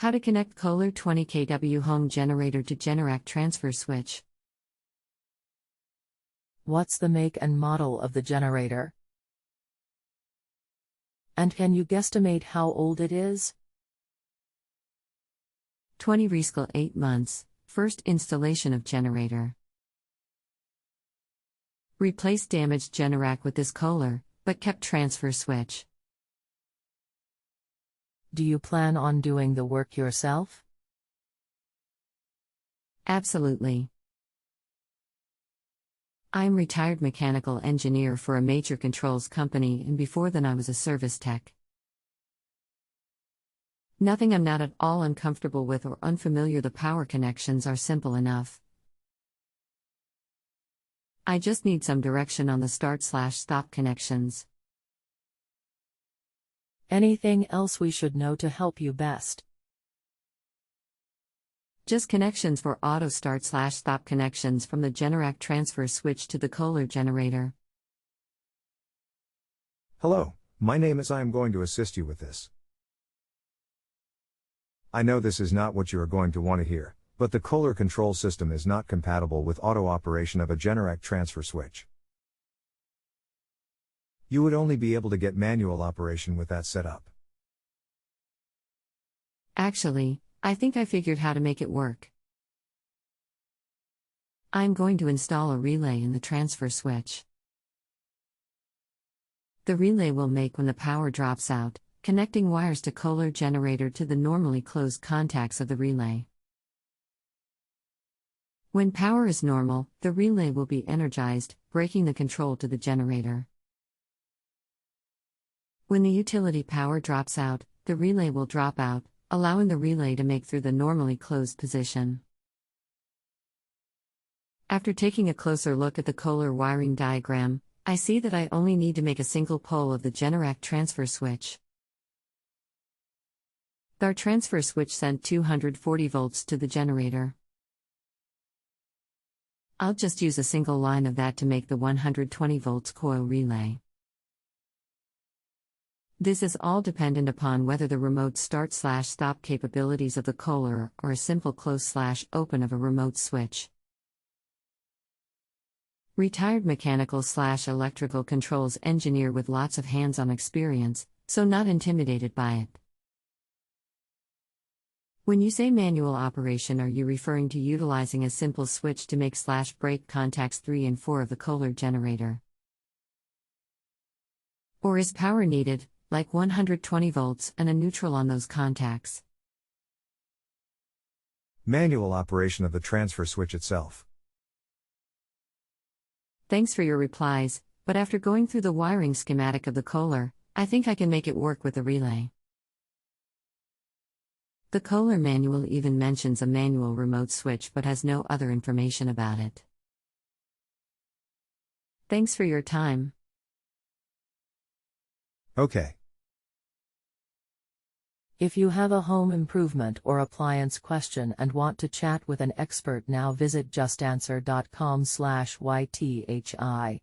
How to connect Kohler 20 kW home generator to Generac transfer switch. What's the make and model of the generator? And can you guesstimate how old it is? 20 rescale 8 months, first installation of generator. Replaced damaged Generac with this Kohler, but kept transfer switch. Do you plan on doing the work yourself? Absolutely. I'm retired mechanical engineer for a major controls company, and before then I was a service tech. Nothing I'm not at all uncomfortable with or unfamiliar. The power connections are simple enough. I just need some direction on the start/stop connections. Anything else we should know to help you best? Just connections for auto start/stop connections from the Generac transfer switch to the Kohler generator. Hello, my name is. I am going to assist you with this. I know this is not what you are going to want to hear, but the Kohler control system is not compatible with auto operation of a Generac transfer switch. You would only be able to get manual operation with that setup. Actually, I think I figured how to make it work. I'm going to install a relay in the transfer switch. The relay will make when the power drops out, connecting wires to Kohler generator to the normally closed contacts of the relay. When power is normal, the relay will be energized, breaking the control to the generator. When the utility power drops out, the relay will drop out, allowing the relay to make through the normally closed position. After taking a closer look at the Kohler wiring diagram, I see that I only need to make a single pole of the Generac transfer switch. Thar transfer switch sent 240 volts to the generator. I'll just use a single line of that to make the 120 volts coil relay. This is all dependent upon whether the remote start/stop capabilities of the Kohler or a simple close/open of a remote switch. Retired mechanical/electrical controls engineer with lots of hands-on experience, so not intimidated by it. When you say manual operation, are you referring to utilizing a simple switch to make/break contacts 3 and 4 of the Kohler generator? Or is power needed, like 120 volts and a neutral on those contacts? Manual operation of the transfer switch itself. Thanks for your replies, but after going through the wiring schematic of the Kohler, I think I can make it work with the relay. The Kohler manual even mentions a manual remote switch but has no other information about it. Thanks for your time. Okay. If you have a home improvement or appliance question and want to chat with an expert now, visit justanswer.com/ythi.